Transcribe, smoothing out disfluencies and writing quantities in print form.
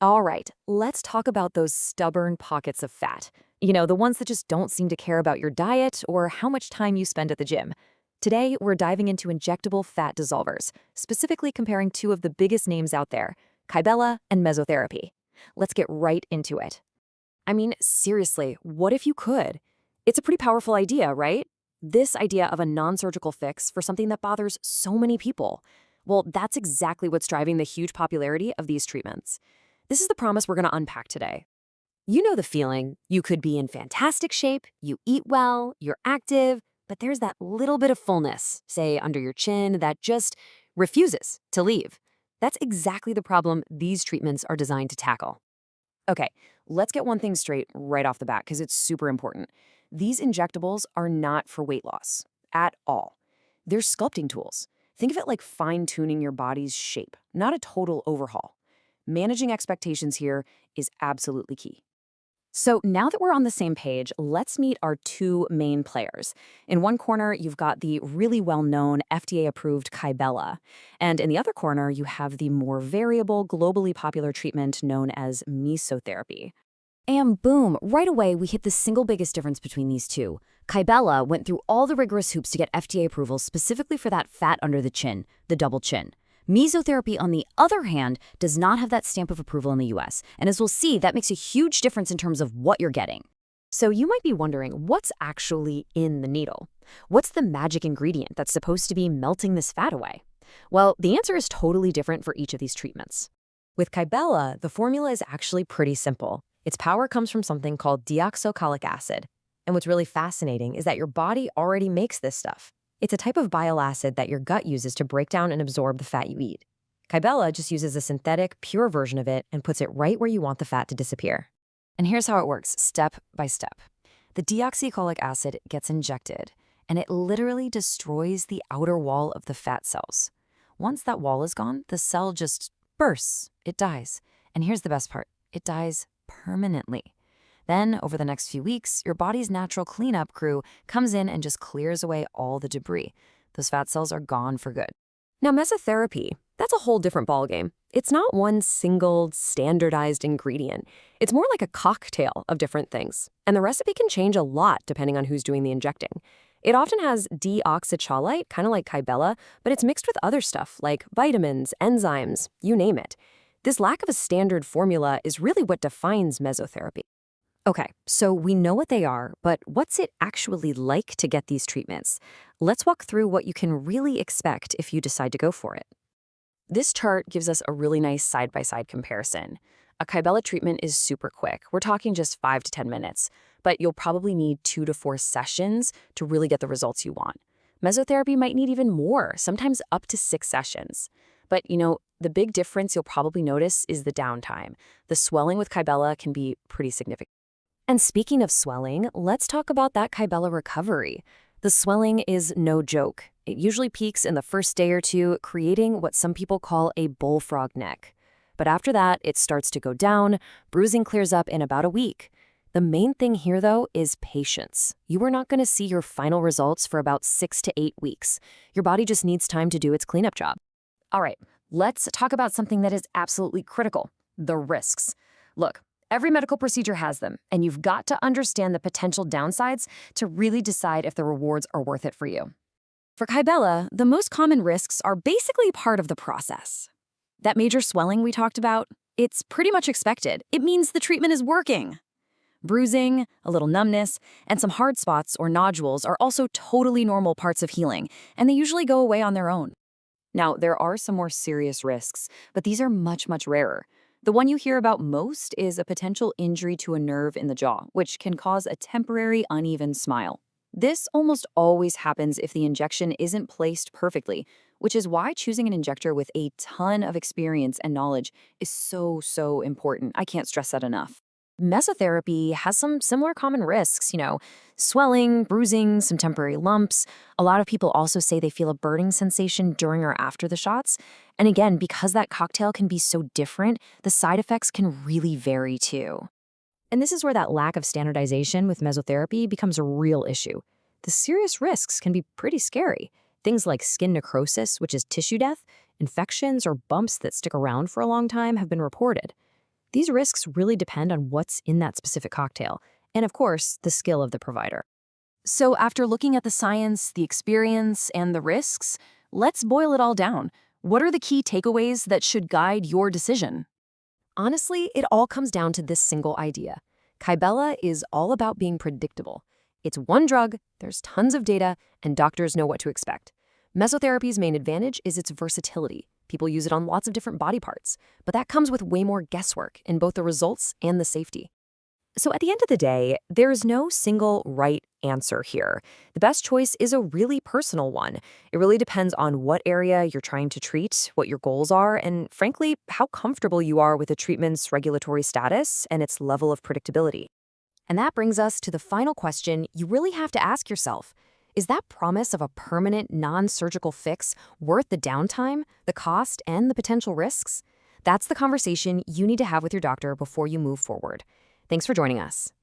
All right, let's talk about those stubborn pockets of fat. The ones that just don't seem to care about your diet or how much time you spend at the gym. Today, we're diving into injectable fat dissolvers, specifically comparing two of the biggest names out there, Kybella and Mesotherapy. Let's get right into it. I mean, seriously, what if you could? It's a pretty powerful idea, right? This idea of a non-surgical fix for something that bothers so many people. Well, that's exactly what's driving the huge popularity of these treatments. This is the promise we're going to unpack today. You know the feeling. You could be in fantastic shape, you eat well, you're active, but there's that little bit of fullness, say under your chin, that just refuses to leave. That's exactly the problem these treatments are designed to tackle. Okay, let's get one thing straight right off the bat because it's super important. These injectables are not for weight loss at all. They're sculpting tools. Think of it like fine-tuning your body's shape, not a total overhaul. Managing expectations here is absolutely key. So now that we're on the same page, let's meet our two main players. In one corner, you've got the really well-known FDA-approved Kybella, and in the other corner, you have the more variable, globally popular treatment known as mesotherapy. And boom, right away, we hit the single biggest difference between these two. Kybella went through all the rigorous hoops to get FDA approval specifically for that fat under the chin, the double chin. Mesotherapy, on the other hand, does not have that stamp of approval in the US, and as we'll see, that makes a huge difference in terms of what you're getting. So you might be wondering, what's actually in the needle? What's the magic ingredient that's supposed to be melting this fat away? Well, the answer is totally different for each of these treatments. With Kybella, the formula is actually pretty simple. Its power comes from something called deoxycholic acid. And what's really fascinating is that your body already makes this stuff. It's a type of bile acid that your gut uses to break down and absorb the fat you eat. Kybella just uses a synthetic, pure version of it and puts it right where you want the fat to disappear. And here's how it works, step by step. The deoxycholic acid gets injected, and it literally destroys the outer wall of the fat cells. Once that wall is gone, the cell just bursts. It dies. And here's the best part. It dies permanently. Then, over the next few weeks, your body's natural cleanup crew comes in and just clears away all the debris. Those fat cells are gone for good. Now, mesotherapy, that's a whole different ballgame. It's not one single, standardized ingredient. It's more like a cocktail of different things. And the recipe can change a lot depending on who's doing the injecting. It often has deoxycholite, kind of like Kybella, but it's mixed with other stuff like vitamins, enzymes, you name it. This lack of a standard formula is really what defines mesotherapy. Okay, so we know what they are, but what's it actually like to get these treatments? Let's walk through what you can really expect if you decide to go for it. This chart gives us a really nice side-by-side comparison. A Kybella treatment is super quick. We're talking just 5 to 10 minutes, but you'll probably need 2 to 4 sessions to really get the results you want. Mesotherapy might need even more, sometimes up to 6 sessions. But, the big difference you'll probably notice is the downtime. The swelling with Kybella can be pretty significant. And speaking of swelling, let's talk about that Kybella recovery. The swelling is no joke. It usually peaks in the first day or two, creating what some people call a bullfrog neck. But after that, it starts to go down, bruising clears up in about a week. The main thing here, though, is patience. You are not going to see your final results for about 6 to 8 weeks. Your body just needs time to do its cleanup job. All right, let's talk about something that is absolutely critical, the risks. Look, every medical procedure has them, and you've got to understand the potential downsides to really decide if the rewards are worth it for you. For Kybella, the most common risks are basically part of the process. That major swelling we talked about, it's pretty much expected. It means the treatment is working. Bruising, a little numbness, and some hard spots or nodules are also totally normal parts of healing, and they usually go away on their own. Now, there are some more serious risks, but these are much, much rarer. The one you hear about most is a potential injury to a nerve in the jaw, which can cause a temporary uneven smile. This almost always happens if the injection isn't placed perfectly, which is why choosing an injector with a ton of experience and knowledge is so important. I can't stress that enough. Mesotherapy has some similar common risks, swelling, bruising, some temporary lumps. A lot of people also say they feel a burning sensation during or after the shots. And again, because that cocktail can be so different, the side effects can really vary too. And this is where that lack of standardization with mesotherapy becomes a real issue. The serious risks can be pretty scary. Things like skin necrosis, which is tissue death, infections, or bumps that stick around for a long time have been reported. These risks really depend on what's in that specific cocktail, and of course, the skill of the provider. So, after looking at the science, the experience, and the risks, let's boil it all down. What are the key takeaways that should guide your decision? Honestly, it all comes down to this single idea. Kybella is all about being predictable. It's one drug, there's tons of data, and doctors know what to expect. Mesotherapy's main advantage is its versatility. People use it on lots of different body parts, but that comes with way more guesswork in both the results and the safety. So at the end of the day, there is no single right answer here. The best choice is a really personal one. It really depends on what area you're trying to treat, what your goals are, and frankly, how comfortable you are with a treatment's regulatory status and its level of predictability. And that brings us to the final question you really have to ask yourself. Is that promise of a permanent, non-surgical fix worth the downtime, the cost, and the potential risks? That's the conversation you need to have with your doctor before you move forward. Thanks for joining us.